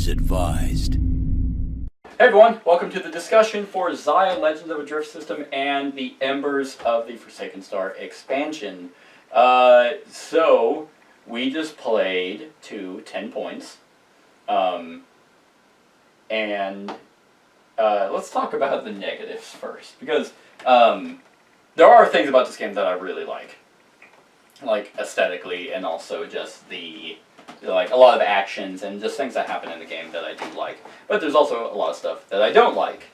is advised. Hey everyone, welcome to the discussion for Xia Legends of a Drift System and the Embers of the Forsaken Star expansion. So, we just played to 10 points. Let's talk about the negatives first, because there are things about this game that I really like aesthetically, and also just like a lot of actions and just things that happen in the game that I do like. But there's also a lot of stuff that I don't like.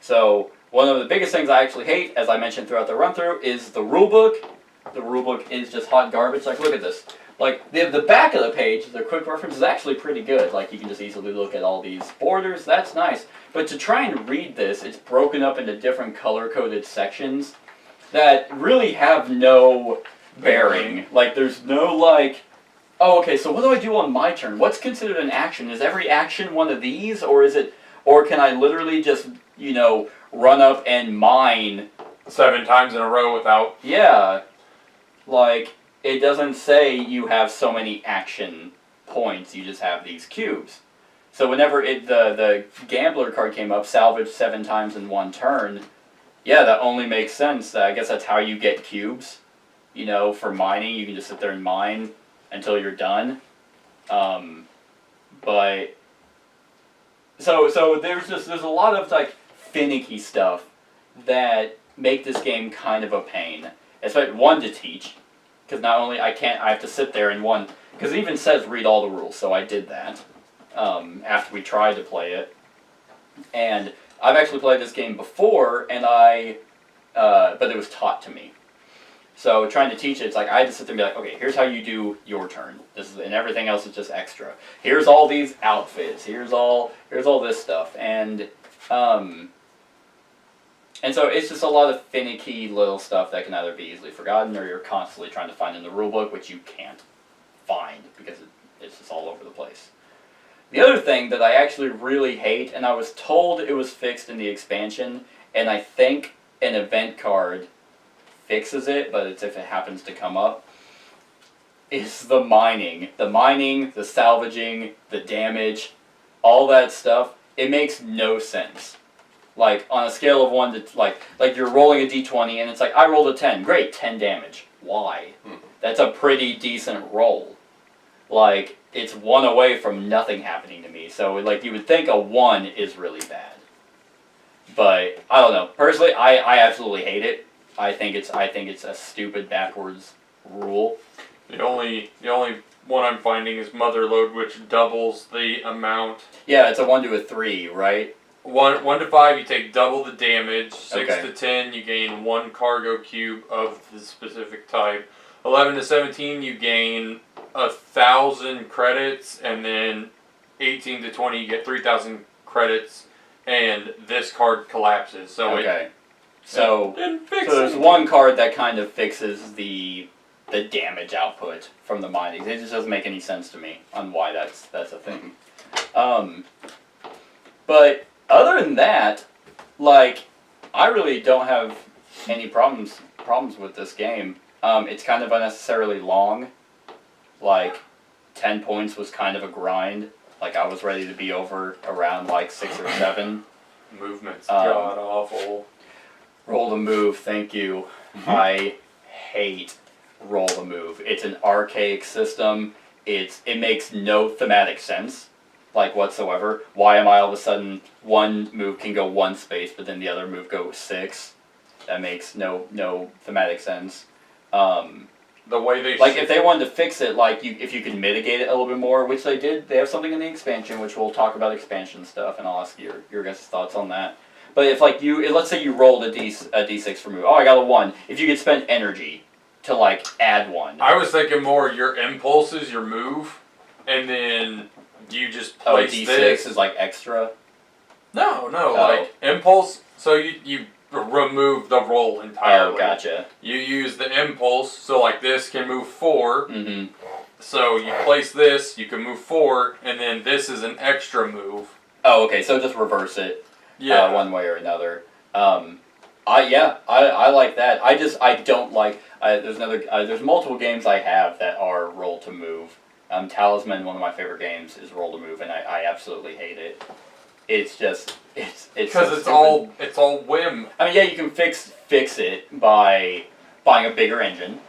So one of the biggest things I actually hate, as I mentioned throughout the run-through, is the rulebook. The rulebook is just hot garbage. Like, look at this. Like, the back of the page, the quick reference, is actually pretty good. Like, you can just easily look at all these borders. That's nice. But to try and read this, it's broken up into different color-coded sections that really have no bearing. Like, there's no, like, oh, okay, so what do I do on my turn? What's considered an action? Is every action one of these, or can I literally just, run up and mine 7 times in a row without... Yeah. Like, it doesn't say you have so many action points, you just have these cubes. So whenever the gambler card came up, salvage 7 times in one turn, yeah, that only makes sense. I guess that's how you get cubes. For mining, you can just sit there and mine until you're done. But so there's a lot of like finicky stuff that make this game kind of a pain. Especially one to teach, because not only I have to sit there and because it even says read all the rules, so I did that after we tried to play it. And I've actually played this game before, and but it was taught to me. So trying to teach it, it's like I had to sit there and be like, okay, here's how you do your turn. And everything else is just extra. Here's all these outfits. Here's all this stuff, and so it's just a lot of finicky little stuff that can either be easily forgotten, or you're constantly trying to find in the rulebook, which you can't find because it's just all over the place. The other thing that I actually really hate, and I was told it was fixed in the expansion, and I think an event card fixes it, but it's if it happens to come up, is the mining. The mining, the salvaging, the damage, all that stuff, it makes no sense. Like, on a scale of 1 to, like you're rolling a d20, and it's like, I rolled a 10. Great, 10 damage. Why? That's a pretty decent roll. Like, it's 1 away from nothing happening to me. So, like, you would think a 1 is really bad. But, I don't know. Personally, I absolutely hate it. I think it's a stupid backwards rule. The only one I'm finding is Motherload, which doubles the amount. Yeah, it's a 1 to a 3, right? 1 to 5, you take double the damage. 6 Okay. to 10, you gain 1 cargo cube of the specific type. 11 to 17, you gain 1,000 credits, and then 18 to 20, you get 3,000 credits, and this card collapses. So okay. So there's it. one card that kind of fixes the damage output from the mining. It just doesn't make any sense to me on why that's a thing. But other than that, like, I really don't have any problems with this game. It's kind of unnecessarily long. Like, 10 points was kind of a grind. Like, I was ready to be over around like 6 or 7. Movement's god awful. Roll the move, thank you. I hate roll the move. It's an archaic system. It makes no thematic sense, like, whatsoever. Why am I all of a sudden one move can go 1 space, but then the other move goes 6? That makes no thematic sense. The way they if they wanted to fix it, like, if you could mitigate it a little bit more, which they did. They have something in the expansion, which we'll talk about expansion stuff, and I'll ask your guys' thoughts on that. But if, like, let's say you rolled a d6 for move. Oh, I got a 1. If you could spend energy to, like, add 1. I was thinking more your impulses, your move, and then you just place d6 this. is, like, extra? No, like, impulse, so you remove the roll entirely. Oh, gotcha. You use the impulse, so, like, this can move 4. Mm-hmm. So you place this, you can move 4, and then this is an extra move. Oh, okay, so just reverse it. Yeah. One way or another. I like that. I don't like. There's multiple games I have that are roll to move, Talisman, one of my favorite games, is Roll to Move, and I absolutely hate it. It's just it's Because so it's stupid. it's all whim. I mean, yeah, you can fix it by buying a bigger engine,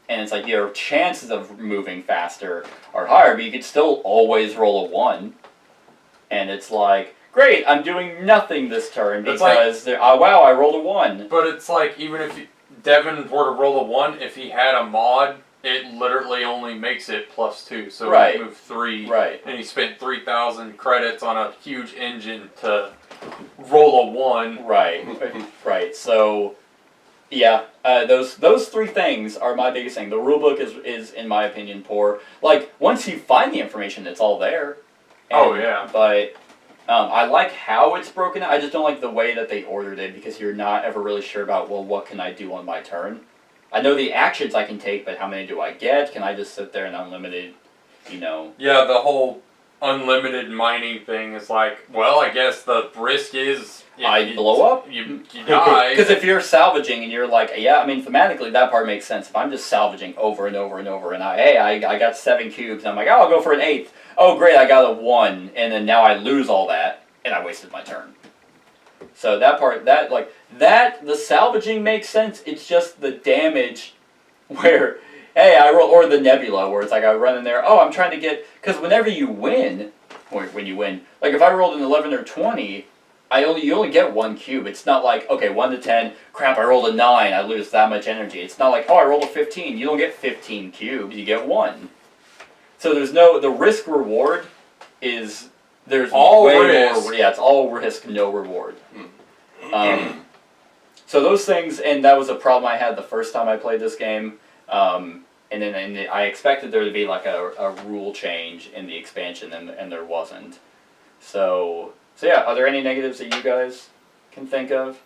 and it's like your chances of moving faster are higher, but you could still always roll a 1, and it's like, great, I'm doing nothing this turn It's like- because wow, I rolled a 1. But it's like, even if Devin were to roll a 1, if he had a mod, it literally only makes it +2. So Right. he moved 3. Right. And he spent 3,000 credits on a huge engine to roll a 1. Right. Right. So, yeah, those 3 things are my biggest thing. The rulebook is in my opinion poor. Like, once you find the information, it's all there. Oh, yeah. But I like how it's broken. I just don't like the way that they ordered it, because you're not ever really sure about, well, what can I do on my turn? I know the actions I can take, but how many do I get? Can I just sit there and unlimited, Yeah, the whole unlimited mining thing is like, well, I guess the risk is I blow up? You die. Because if you're salvaging and you're like, yeah, I mean, thematically that part makes sense. If I'm just salvaging over and over and over, and I got 7 cubes, and I'm like, oh, I'll go for an 8th. Oh, great, I got a 1, and then now I lose all that, and I wasted my turn. So that part, the salvaging makes sense. It's just the damage where, hey, I roll, or the nebula, where it's like I run in there, oh, I'm trying to get, because whenever you win, or when you win, like if I rolled an 11 or 20, you only get 1 cube. It's not like, okay, 1 to 10, crap, I rolled a 9, I lose that much energy. It's not like, oh, I rolled a 15, you don't get 15 cubes, you get 1. So the risk reward is, there's all way risk. more, yeah, it's all risk, no reward. So those things, and that was a problem I had the first time I played this game, and I expected there to be like a rule change in the expansion, and there wasn't. So yeah, are there any negatives that you guys can think of?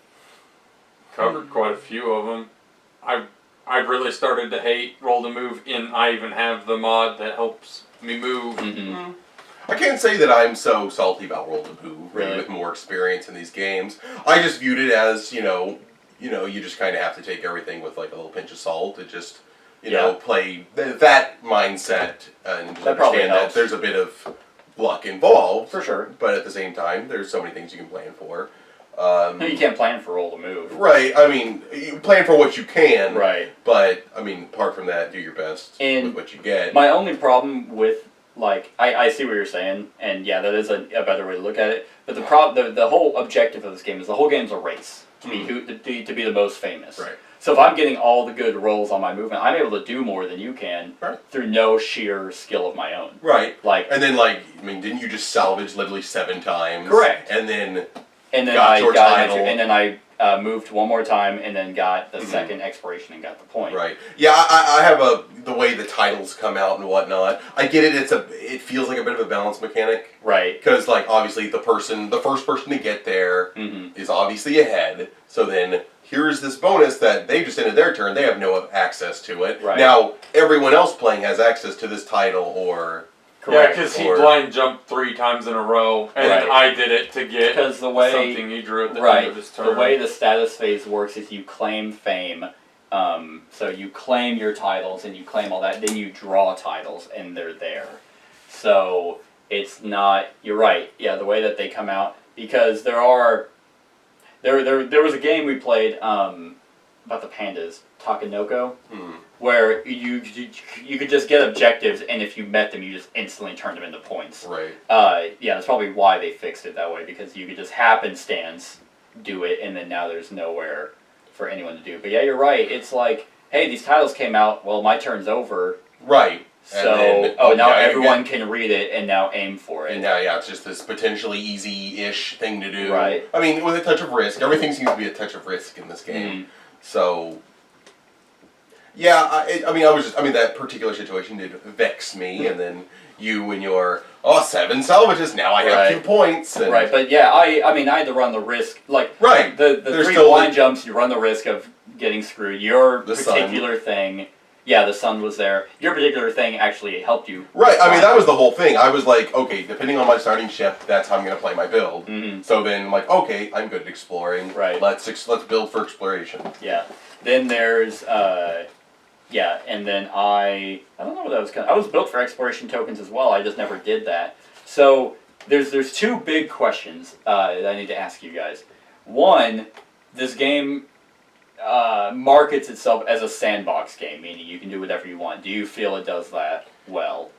Covered quite a few of them. I really started to hate Roll to Move, and I even have the mod that helps me move. Mm-hmm. I can't say that I'm so salty about Roll to Move, Really? with more experience in these games. I just viewed it as, you just kind of have to take everything with like a little pinch of salt. It just, play that mindset and That probably understand helps. that there's a bit of luck involved. For sure. But at the same time, there's so many things you can plan for. No, you can't plan for Roll to Move. Right, I mean, you plan for what you can. Right. But, I mean, apart from that, do your best And with what you get. My only problem with, like, I see what you're saying, and yeah, that is a better way to look at it. But the whole objective of this game is the whole game's a race to be to be the most famous. Right. So if I'm getting all the good rolls on my movement, I'm able to do more than you can through no sheer skill of my own. Right. Like, And then, didn't you just salvage literally 7 times? Correct. And then I your got title. and then I moved one more time, and then got the second exploration and got the point. Right. Yeah, I have the way the titles come out and whatnot. I get it. It feels like a bit of a balance mechanic. Right. Because obviously the first person to get there is obviously ahead. So then here's this bonus that they just ended their turn. They have no access to it. Right. Now everyone else playing has access to this title or. Yeah, Correct. because he Or- blind jumped 3 times in a row, and Right. I did it to get Because the way something he drew at the end right, of his turn. the way the status phase works is you claim fame. So you claim your titles and you claim all that. Then you draw titles and they're there. So it's not. You're right. Yeah, the way that they come out, because there was a game we played about the pandas, Takanoko, where you could just get objectives, and if you met them, you just instantly turned them into points. Right. Yeah, that's probably why they fixed it that way, because you could just happenstance do it, and then now there's nowhere for anyone to do. But yeah, you're right. It's like, hey, these titles came out. Well, my turn's over. Right. So then, now now you everyone can read it and now aim for it. And now, it's just this potentially easy-ish thing to do. Right. I mean, with a touch of risk. Everything seems to be a touch of risk in this game. So, yeah, that particular situation did vex me, and then you and your, 7 salvages, now I have Right. 2 points. And Right, but yeah, I had to run the risk, Right. the There's 3 still blind jumps, you run the risk of getting screwed. Your The sun. particular thing, yeah, the sun was there. Your particular thing actually helped you. Right, I mean, that was the whole thing. I was like, okay, depending on my starting ship, that's how I'm going to play my build. So then, okay, I'm good at exploring. Right. Let's build for exploration. Yeah. Then there's Yeah, and then I don't know what I was I was built for exploration tokens as well. I just never did that. So there's two big questions that I need to ask you guys. One, this game markets itself as a sandbox game, meaning you can do whatever you want. Do you feel it does that well?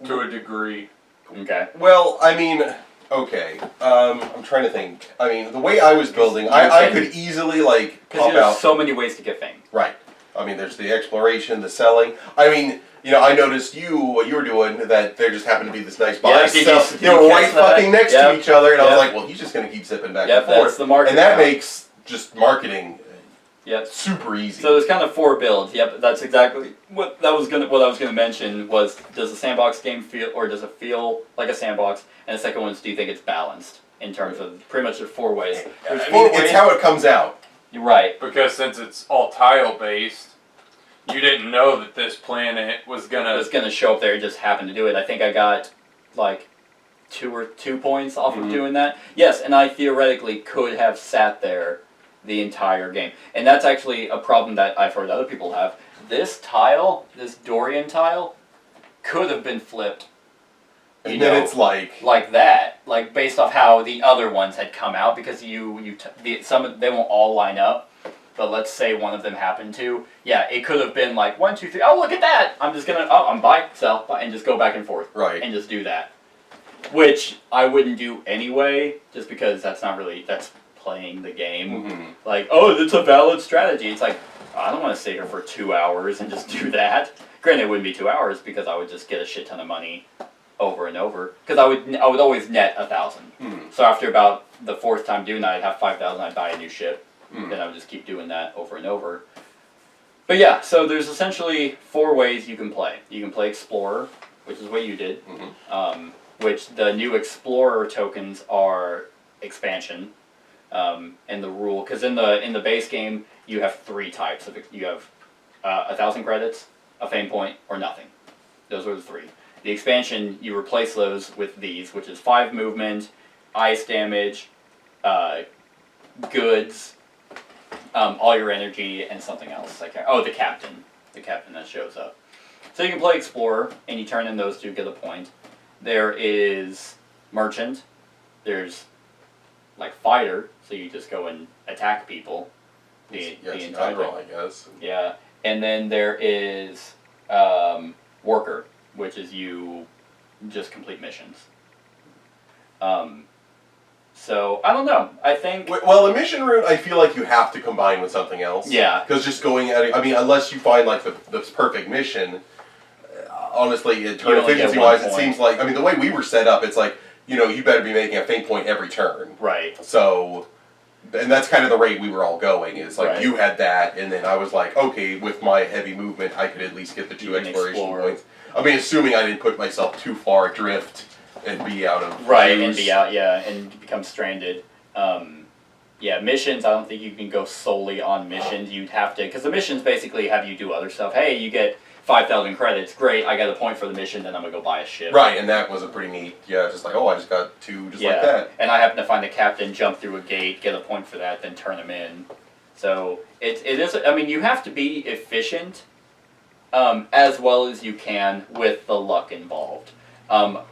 To a degree. Okay. Well, I mean, okay. I'm trying to think. I mean, the way I was building, I could easily like Because pop there's out. so many ways to get fame. Right. I mean, there's the exploration, the selling. I mean, you know, I noticed what you were doing, that there just happened to be this nice box. did So you they were right catch that? fucking next Yep. to each other, and I was Yep. like, well, he's just going to keep zipping back Yep, and forth. that's the market and that now. makes just marketing Yep. super easy. So there's kind of 4 builds. Yep, that's exactly what I was gonna mention was, does the sandbox game feel, or does it feel like a sandbox? And the second one is, do you think it's balanced in terms of pretty much the 4 ways? There's I 4 mean, ways. it's how it comes out. You're right. Because since it's all tile based, you didn't know that this planet was It gonna. was gonna show up there. It just happened to do it. I think I got like 2 points off of doing that. Yes, and I theoretically could have sat there the entire game. And that's actually a problem that I've heard other people have. This tile, this Dorian tile, could have been flipped. And then it's like that, like based off how the other ones had come out, because they won't all line up, but let's say one of them happened to. Yeah, it could have been like 1, 2, 3. Oh, look at that! I'm buy, sell, buy, and just go back and forth, right. and just do that, which I wouldn't do anyway, just because that's playing the game. Mm-hmm. Like, oh, it's a valid strategy. It's like, I don't want to sit here for 2 hours and just do that. Granted, it wouldn't be 2 hours because I would just get a shit ton of money over and over. Because I would always net 1,000. Mm. So after about the 4th time doing that, I'd have 5,000. I'd buy a new ship. Mm. Then I would just keep doing that over and over. But yeah, so there's essentially 4 ways you can play. You can play Explorer, which is what you did. Mm-hmm. Which the new Explorer tokens are expansion. And the rule, because in the base game you have 3 types of you have 1,000 credits, a fame point, or nothing. Those are the 3. The expansion, you replace those with these, which is 5 movement, ice damage, goods, all your energy, and something else. The captain that shows up. So you can play Explorer, and you turn in those 2, get a point. There is merchant. There's like fighter, so you just go and attack people. The entire Admiral, I guess. Yeah, and then there is worker, which is you just complete missions. So I don't know. I think Well, the mission route, I feel like you have to combine with something else. Yeah. Because just going at it, I mean, unless you find like the perfect mission, honestly, turn only get efficiency wise, 1 it point. seems like, I mean, the way we were set up, it's like, you know, you better be making a fame point every turn. right. So, and that's kind of the rate we were all going. Is like Right. you had that, and then I was like, okay, with my heavy movement, I could at least get the 2 You can exploration explore. points. I mean, assuming I didn't put myself too far adrift and be out of Right, and use. be out, and become stranded. Yeah, missions, I don't think you can go solely on missions. You'd have to, because the missions basically have you do other stuff. Hey, you get 5,000 credits. Great, I got a point for the mission, then I'm going to go buy a ship. Right, and that was a pretty neat. Yeah, just like, oh, I just got 2 just like that. And I happen to find the captain, jump through a gate, get a point for that, then turn him in. So it is, I mean, you have to be efficient as well as you can with the luck involved. I'm not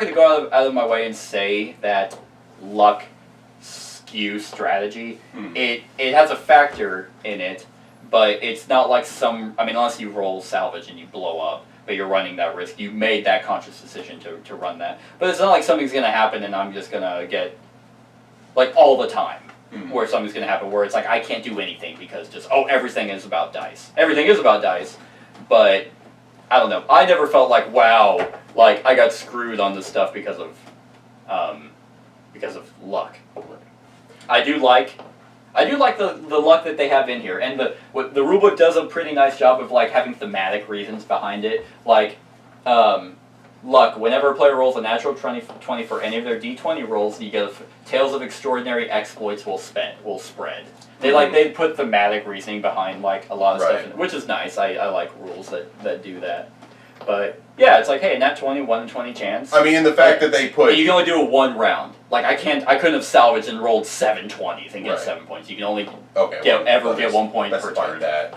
going to go out of my way and say that luck skews strategy. It has a factor in it, but it's not like unless you roll salvage and you blow up, but you're running that risk. You made that conscious decision to run that. But it's not like something's going to happen and I'm just going to get, like, all the time. Where something's going to happen where it's like, I can't do anything because everything is about dice. Everything is about dice, but I don't know. I never felt like, wow, like I got screwed on this stuff because of luck. I do like the luck that they have in here, and the rulebook does a pretty nice job of like having thematic reasons behind it. Like luck. Whenever a player rolls a natural 20 for any of their D20 rolls, you get Tales of Extraordinary Exploits will spread. They put thematic reasoning behind like a lot of stuff, which is nice. I like rules that do that. But yeah, it's like, hey, nat 20, 1 in 20 chance. I mean, the fact that they put you can only do it 1 round. like I couldn't have salvaged and rolled 7 20s and get Right. 7 points. You can only Okay. get 1 point per specify turn. that.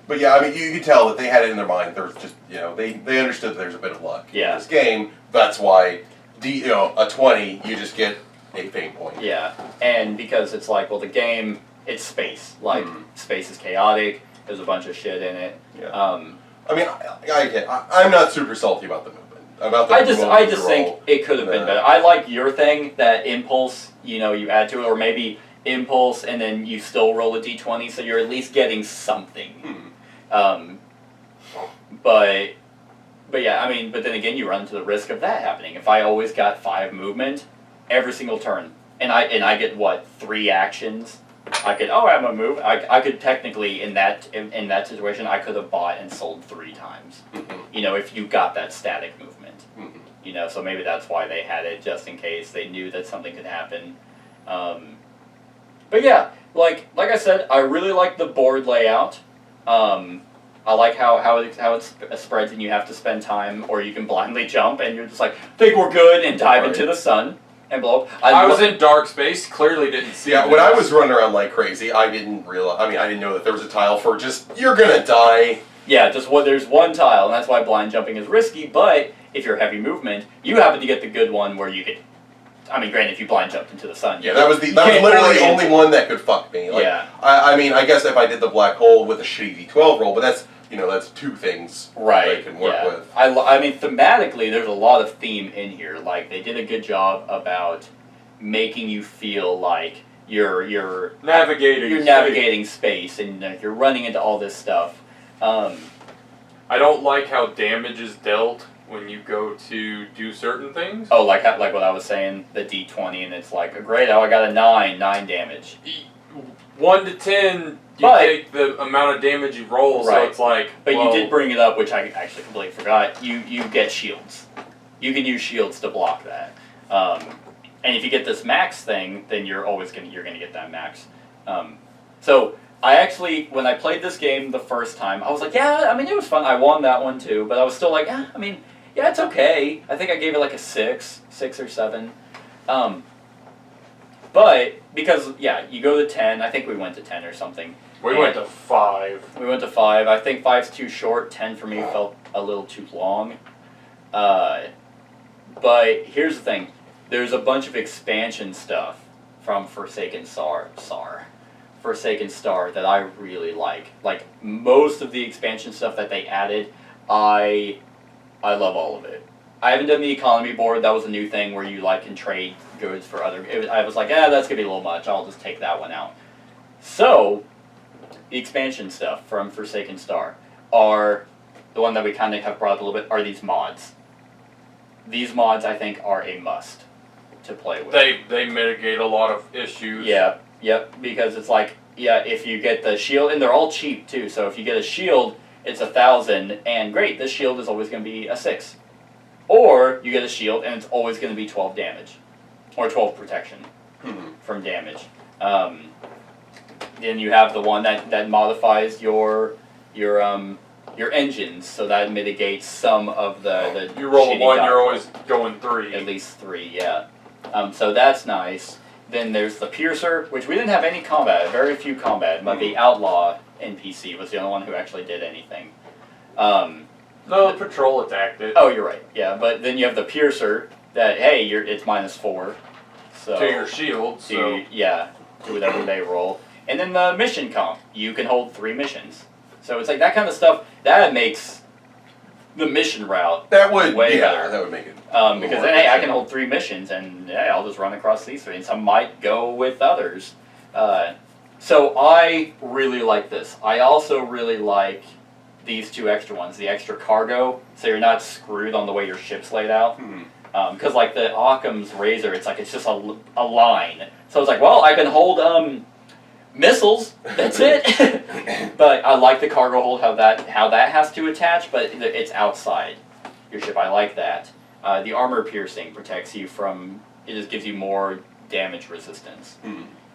But yeah, I mean, you could tell that they had it in their mind. There was just, they understood that there's a bit of luck Yeah. in this game. That's why, a 20, you just get a fame point. Yeah, and because it's like, well, the game, it's space. Like, space is chaotic. There's a bunch of shit in it. Yeah. I I mean, I'm not super salty about the movement. About the I just movement think roll. it could have been better. I like your thing, that impulse, you add to it, or maybe impulse and then you still roll a d20, so you're at least getting something. But yeah, I mean, but then again, you run into the risk of that happening. If I always got 5 movement every single turn, and I get what, 3 actions, I'm a move. I could technically in that situation I could have bought and sold 3 times. If you got that static movement. So maybe that's why they had it, just in case they knew that something could happen. But yeah, like I said, I really like the board layout. I like how it spreads and you have to spend time, or you can blindly jump and you're just like, think we're good, and dive into the sun and blow up. I was in dark space, clearly didn't see Yeah, this. when I was running around like crazy, I didn't realize. I mean, I didn't know that there was a tile for just you're gonna die. Yeah, there's one tile, and that's why blind jumping is risky. But if you're heavy movement, you happen to get the good one where you could. I mean, granted, if you blind jumped into the sun. Yeah, that was literally the only one that could fuck me. Like, yeah. I mean, I guess if I did the black hole with a shitty D12 roll, but that's 2 things right. that I can work with. I mean, thematically, there's a lot of theme in here. Like, they did a good job about making you feel like you're navigating space, and you're running into all this stuff. I don't like how damage is dealt when you go to do certain things. Oh, like what I was saying, the D20, and it's like, great, I got a 9 damage. 1 to 10, you take the amount of damage you roll, so it's like. But you did bring it up, which I actually completely forgot. You get shields. You can use shields to block that. And if you get this max thing, then you're gonna get that max. So I actually, when I played this game the first time, I was like, yeah, I mean, it was fun. I won that one too, but I was still like, I mean, yeah, it's okay. I think I gave it like a 6 or 7. But because you go to 10. I think we went to 10 or something. We went to 5. We went to 5. I think 5's too short. 10 for me felt a little too long. But here's the thing. There's a bunch of expansion stuff from Forsaken Star that I really like. Like, most of the expansion stuff that they added, I love all of it. I haven't done the economy board. That was a new thing where you can trade goods for other. I was like, that's gonna be a little much. I'll just take that one out. So, the expansion stuff from Forsaken Star are the one that we kind of have brought up a little bit. Are these mods? These mods, I think, are a must to play with. They mitigate a lot of issues. Yeah. Yep. Because it's like, if you get the shield, and they're all cheap too. So if you get a shield, it's 1,000, and great. This shield is always going to be a 6. Or you get a shield, and it's always going to be 12 damage, or 12 protection from damage. Then you have the one that modifies your engines, so that mitigates some of the you roll shitty 1, die you're rolls. always going 3. At least 3, yeah. So that's nice. Then there's the Piercer, which we didn't have any combat, very few combat, but the Outlaw NPC was the only one who actually did anything. No, the patrol attacked it. Oh, you're right. Yeah, but then you have the Piercer that, hey, it's -4. So to your shield, so. do whatever they roll. And then the mission comp. You can hold 3 missions. So it's like that kind of stuff, that makes the mission route That would way better. That would make it. Because then, hey, I can hold 3 missions, and I'll just run across these 3, and some might go with others. So I really like this. I also really like these 2 extra ones, the extra cargo, so you're not screwed on the way your ship's laid out. Because like the Occam's Razor, it's just a line. So it's like, well, I can hold missiles. That's it. But I like the cargo hold, how that has to attach, but it's outside your ship. I like that. The armor piercing protects you from. It just gives you more damage resistance.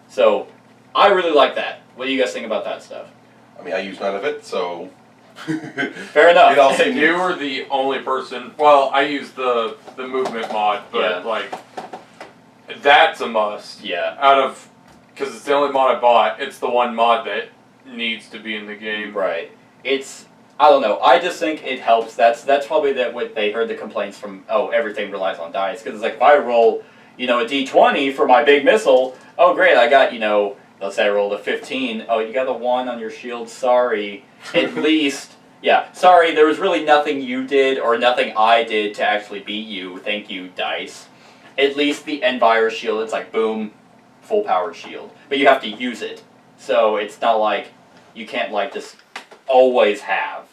So I really like that. What do you guys think about that stuff? I mean, I use none of it, so. Fair enough. It all seems You were the only person. Well, I used the movement mod, but That's a must. Yeah. Because it's the only mod I bought. It's the one mod that needs to be in the game. Right. I don't know. I just think it helps. That's probably what they heard the complaints from. Oh, everything relies on dice because it's like if I roll, a d20 for my big missile. Oh, great! I got let's say I rolled a 15. Oh, you got a 1 on your shield. Sorry. At least, yeah. Sorry, there was really nothing you did or nothing I did to actually beat you. Thank you, dice. At least the Envire shield. It's like boom, full powered shield, but you have to use it. So it's not like you can't just always have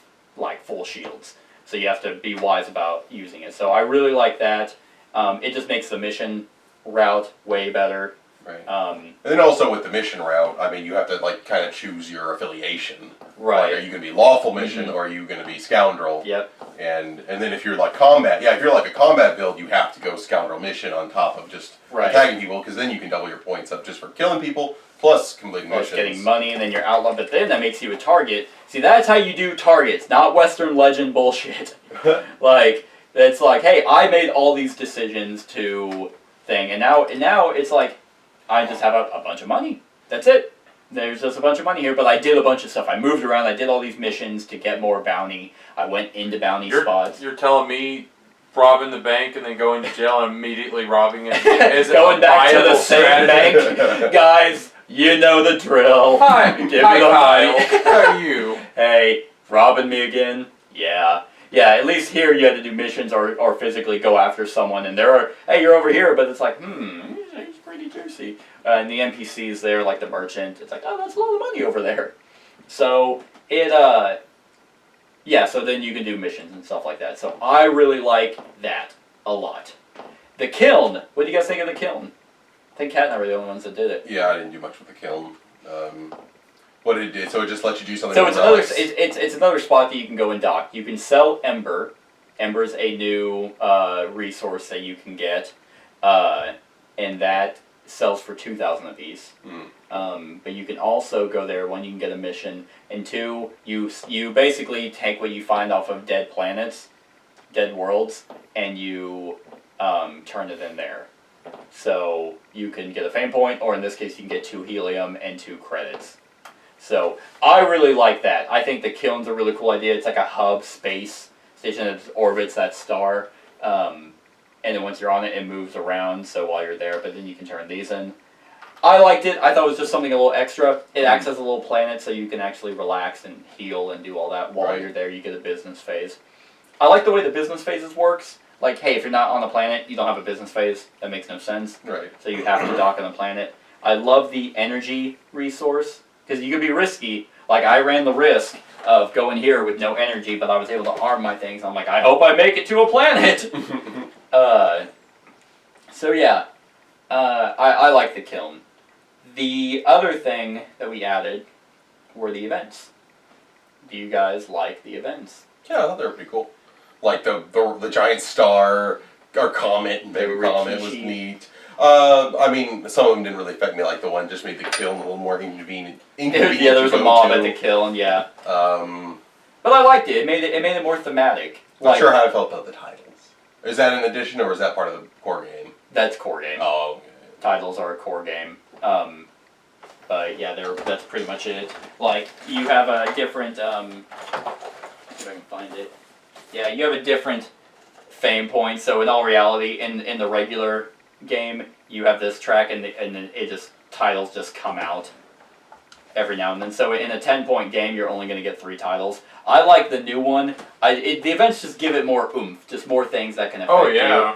full shields. So you have to be wise about using it. So I really like that. It just makes the mission route way better. Right. And then also with the mission route, I mean, you have to kind of choose your affiliation. Right. Are you going to be lawful mission or are you going to be scoundrel? Yep. And then if you're combat, if you're a combat build, you have to go scoundrel mission on top of just attacking people because then you can double your points up just for killing people plus completing missions. Getting money and then you're outlaw, but then that makes you a target. See, that's how you do targets, not Western legend bullshit. It's hey, I made all these decisions to thing, and now it's I just have a bunch of money. That's it. There's just a bunch of money here, but I did a bunch of stuff. I moved around. I did all these missions to get more bounty. I went into bounty spots. You're telling me robbing the bank and then going to jail and immediately robbing it is going back to the same bank, guys. You know the drill. Hi, Give me the Kyle. money. How are you? Hey, robbing me again? Yeah. Yeah, at least here you had to do missions or physically go after someone, and hey, you're over here, but it's he's pretty juicy. And the NPCs there, like the merchant, it's oh, that's a lot of money over there. So, so then you can do missions and stuff like that. So I really like that a lot. The kiln, what do you guys think of the kiln? I think Kat and I were the only ones that did it. Yeah, I didn't do much with the kiln. What did it do? So it just lets you do something. So it's another spot that you can go and dock. You can sell Ember. Ember's a new resource that you can get, and that sells for 2,000 apiece. But you can also go there. One, you can get a mission, and two, you basically take what you find off of dead planets, dead worlds, and you turn it in there. So you can get a fame point, or in this case, you can get 2 helium and 2 credits. So I really like that. I think the kiln's a really cool idea. It's like a hub space station that orbits that star. And then once you're on it, it moves around, so while you're there, but then you can turn these in. I liked it. I thought it was just something a little extra. It acts as a little planet, so you can actually relax and heal and do all that while you're there. You get a business phase. I like the way the business phases works. Hey, if you're not on the planet, you don't have a business phase. That makes no sense. Right. So you have to dock on the planet. I love the energy resource, because you could be risky. I ran the risk of going here with no energy, but I was able to arm my things. I'm I hope I make it to a planet! So yeah, I like the kiln. The other thing that we added were the events. Do you guys like the events? Yeah, I thought they were pretty cool. The giant star, or comet, and baby comet was neat. I mean, some of them didn't really affect me, the one just made the kiln a little more inconvenient. Yeah, there was a mob at the kiln, yeah. But I liked it. It made it more thematic. Not sure how I felt about the titles. Is that an addition, or is that part of the core game? That's core game. Oh, okay. Titles are a core game. But yeah, that's pretty much it. You have a different, if I can find it. Yeah, you have a different fame point, so in all reality, in the regular game, you have this track, and then titles just come out every now and then. So in a 10-point game, you're only going to get 3 titles. I like the new one. The events just give it more oomph, just more things that can affect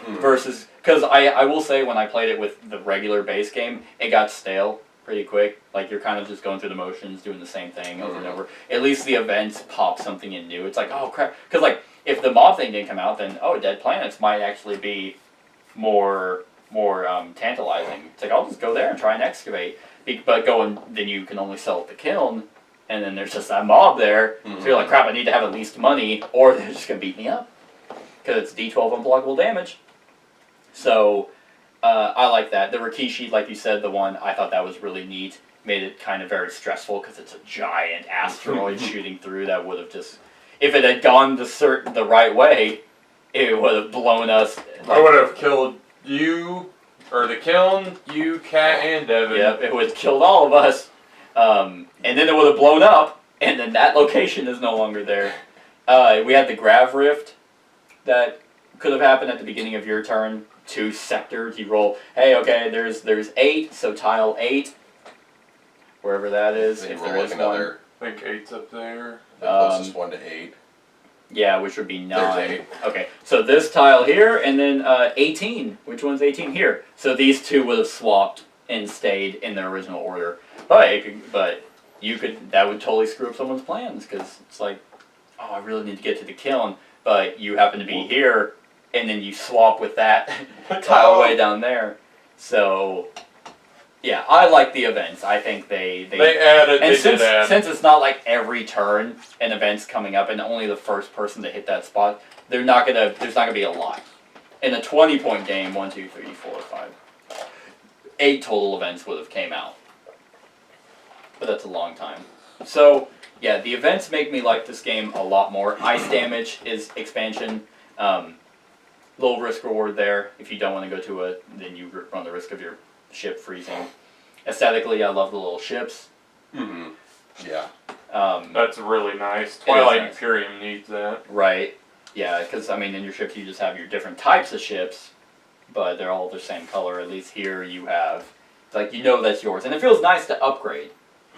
you. Versus, because I will say, when I played it with the regular base game, it got stale pretty quick. You're kind of just going through the motions, doing the same thing over and over. At least the events pop something in new. It's oh crap. Because if the mob thing didn't come out, then Dead Planets might actually be more tantalizing. It's I'll just go there and try and excavate. But then you can only sell at the kiln, and then there's just that mob there. So you're crap, I need to have at least money, or they're just going to beat me up. Because it's D12 unblockable damage. So, I like that. The Rikishi, like you said, the one, I thought that was really neat. Made it kind of very stressful, because it's a giant asteroid shooting through that would have just... If it had gone the right way, it would have blown us. I would have killed you, or the kiln, you, Cat, and Devin. Yep, it would have killed all of us. And then it would have blown up, and then that location is no longer there. We had the Grav Rift that could have happened at the beginning of your turn. 2 sectors, you roll, hey, okay, there's 8, so tile 8, wherever that is, Then you if roll there like is another, I think 8's up there. the closest one to 8. Yeah, which would be 9. There's 8. Okay, so this tile here, and then 18. Which one's 18 here? So these 2 would have swapped and stayed in their original order. But you could, that would totally screw up someone's plans, because it's like, oh, I really need to get to the kiln, but you happen to be here, and then you swap with that tile way down there. So, yeah, I like the events. I think they added, and they did add. since it's not like every turn an event's coming up and only the first person to hit that spot, there's not gonna be a lot. In a 20-point game, 1, 2, 3, 4, 5, 8 total events would have came out. But that's a long time. So yeah, the events make me like this game a lot more. Ice damage is expansion. Little risk reward there. If you don't want to go to it, then you run the risk of your ship freezing. Aesthetically, I love the little ships. Mm-hmm. Yeah. That's really nice. Twilight nice. Imperium needs that. Right. Yeah, because I mean, in your ships you just have your different types of ships, but they're all the same color. At least here you have, like, you know that's yours, and it feels nice to upgrade.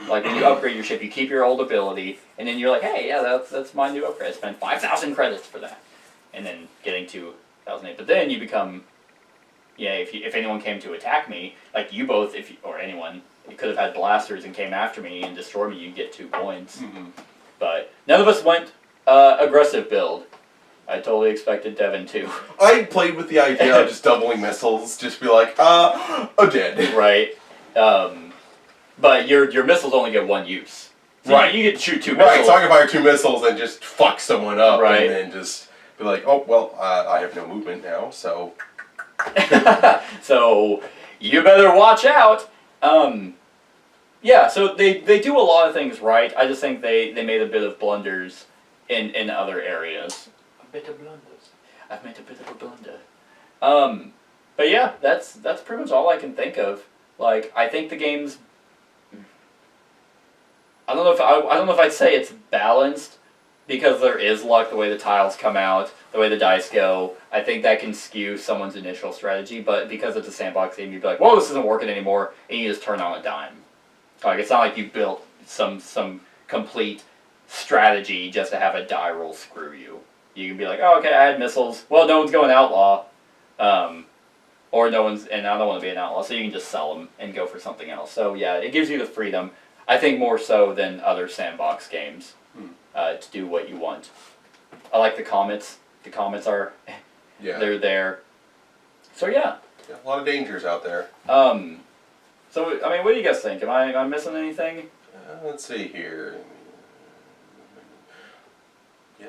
Like when you upgrade your ship, you keep your old ability, and then you're like, hey, yeah, that's my new upgrade. I spent 5,000 credits for that, and then getting to 1,008. But then you become, yeah, if anyone came to attack me, like you both, or anyone, you could have had blasters and came after me and destroyed me, you'd get 2 points. Mm-hmm. But none of us went aggressive build. I totally expected Devin to. I played with the idea of just doubling missiles, just be like, dead. Right. But your missiles only get 1 use. So Right. You get to shoot 2 missiles. Right, so I can fire 2 missiles and just fuck someone up, Right. and then just be like, oh, well, I have no movement now, so... So you better watch out. Yeah, so they do a lot of things right. I just think they made a bit of blunders in other areas. A bit of blunders. I've made a bit of a blunder. But yeah, that's pretty much all I can think of. Like, I think the game's, I don't know if I'd say it's balanced, because there is luck the way the tiles come out, the way the dice go. I think that can skew someone's initial strategy, but because it's a sandbox game, you'd be like, whoa, this isn't working anymore, and you just turn on a dime. Like, it's not like you built some complete strategy just to have a die roll screw you. You can be like, oh, okay, I had missiles. Well, no one's going outlaw. Or no one's, and I don't want to be an outlaw, so you can just sell them and go for something else. So yeah, it gives you the freedom, I think more so than other sandbox games, to do what you want. I like the comets. The comets are, they're there. So yeah. A lot of dangers out there. So, I mean, what do you guys think? Am I missing anything? Let's see here. Yeah,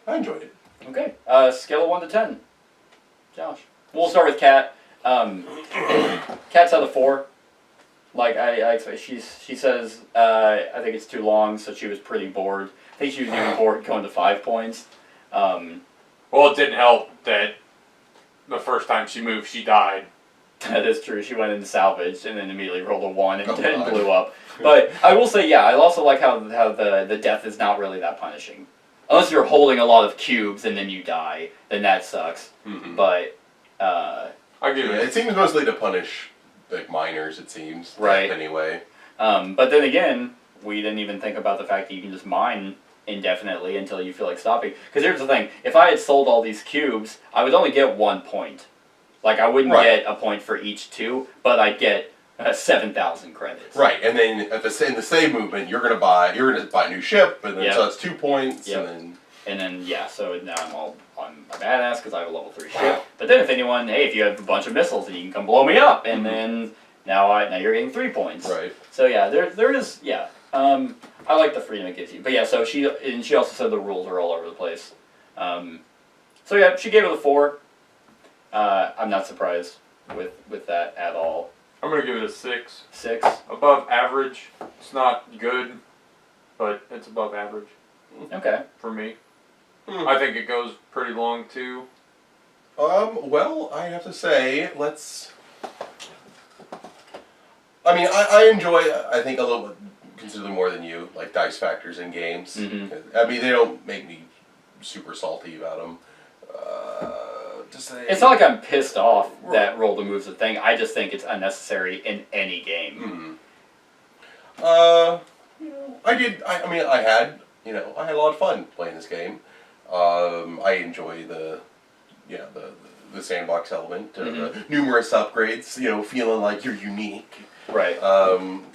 I enjoyed it. Okay. Scale of 1 to 10. Josh. We'll start with Kat. Kat's out of 4. Like, I expect, she says, I think it's too long, so she was pretty bored. I think she was even bored going to 5 points. Well, it didn't help that the first time she moved, she died. That is true. She went into salvage and then immediately rolled a 1 and then God. blew up. But I will say, yeah, I also like how the death is not really that punishing. Unless you're holding a lot of cubes and then you die, then that sucks. Mm-hmm. But, I give Yeah, it seems mostly to punish, like, minors, it seems. Right. Anyway. but then again, we didn't even think about the fact that you can just mine indefinitely until you feel like stopping. Because here's the thing, if I had sold all these cubes, I would only get 1 point. Like, I wouldn't get a point for each 2, but I'd get 7,000 credits. Right, and then in the save movement, you're gonna buy a new ship, and then so that's 2 points, and then yeah, so now I'm a badass because I have a level 3 ship. But then if you have a bunch of missiles, then you can come blow me up, and then now you're getting 3 points. Right. So yeah, there is I like the freedom it gives you. But yeah, so she also said the rules are all over the place. So yeah, she gave it a 4. I'm not surprised with that at all. I'm gonna give it a 6. 6. Above average. It's not good, but it's above average Okay. for me. I think it goes pretty long too. Well, I have to say, let's I mean, I enjoy, I think, a little bit, considerably more than you, like dice factors in games. Mm-hmm. I mean, they don't make me super salty about them. It's not like I'm pissed off that roll the moves a thing. I just think it's unnecessary in any game. I did. I mean, I had a lot of fun playing this game. I enjoy the sandbox element, the numerous upgrades. Feeling like you're unique. Right.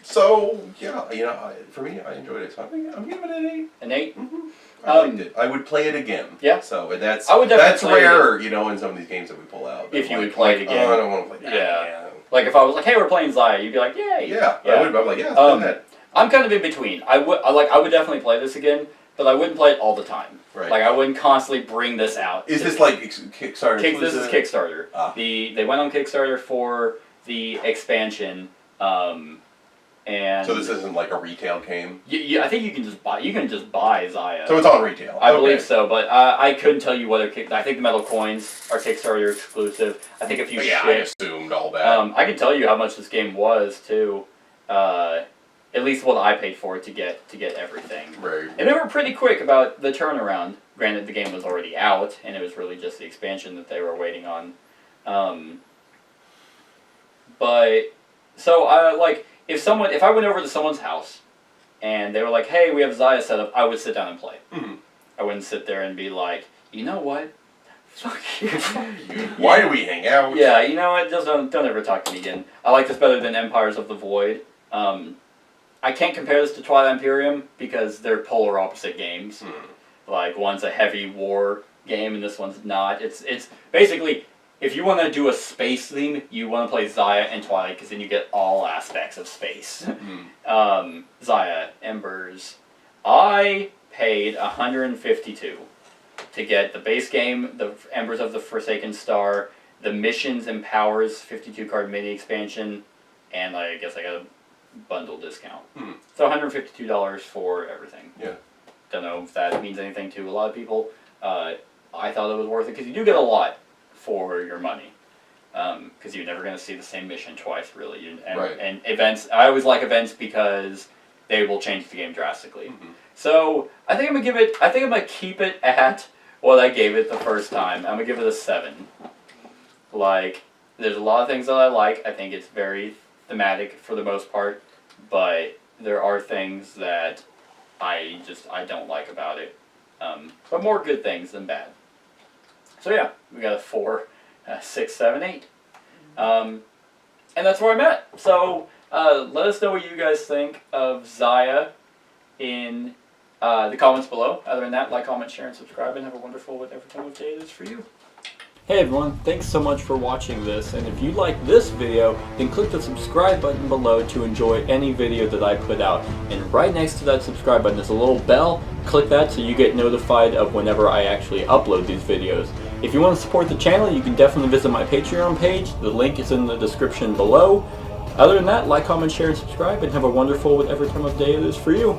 So yeah, for me, I enjoyed it. So I'm giving it an 8. An 8. I liked it. I would play it again. Yeah. So I would that's play rare, in some of these games that we pull out. If you would play it again. Oh, I don't want to play that. Yeah. Like if I was like, hey, we're playing Xia, you'd be like, yay. Yeah. I'm like, yeah, let's play that. I'm kind of in between. I would definitely play this again, but I wouldn't play it all the time. Right. Like I wouldn't constantly bring this out. Is this like Kickstarter? This is Kickstarter. Ah. They went on Kickstarter for the expansion. And so this isn't like a retail game. I think you can just buy Xia. So it's on retail. I believe so, but I couldn't tell you whether I think the metal coins are Kickstarter exclusive. I think if you I assumed all that. I can tell you how much this game was too. At least what I paid for it to get everything. Right. And they were pretty quick about the turnaround. Granted, the game was already out, and it was really just the expansion that they were waiting on. But so if I went over to someone's house and they were like, hey, we have Xia set up, I would sit down and play. Mm-hmm. I wouldn't sit there and be like, you know what? Fuck you. Why do we hang out? Yeah, you know what? Just don't ever talk to me again. I like this better than Empires of the Void. I can't compare this to Twilight Imperium because they're polar opposite games. Like, one's a heavy war game and this one's not. It's basically, if you want to do a space theme, you want to play Xia and Twilight because then you get all aspects of space. Xia, Embers. I paid $152 to get the base game, the Embers of the Forsaken Star, the Missions and Powers 52 card mini expansion, and I guess I got a bundle discount. So $152 for everything. Yeah. Don't know if that means anything to a lot of people. I thought it was worth it because you do get a lot for your money. Because you're never going to see the same mission twice, really. And events, I always like events because they will change the game drastically. So I think I'm gonna keep it at what I gave it the first time. I'm gonna give it a 7. Like, there's a lot of things that I like. I think it's very thematic for the most part, but there are things that I don't like about it. But more good things than bad. So yeah, we got a 4, 6, 7, 8. And that's where I'm at. So let us know what you guys think of Xia in the comments below. Other than that, like, comment, share, and subscribe, and have a wonderful whatever time of day it is for you. Hey everyone, thanks so much for watching this, and if you like this video, then click the subscribe button below to enjoy any video that I put out. And right next to that subscribe button is a little bell. Click that so you get notified of whenever I actually upload these videos. If you want to support the channel, you can definitely visit my Patreon page. The link is in the description below. Other than that, like, comment, share, and subscribe, and have a wonderful whatever time of day it is for you.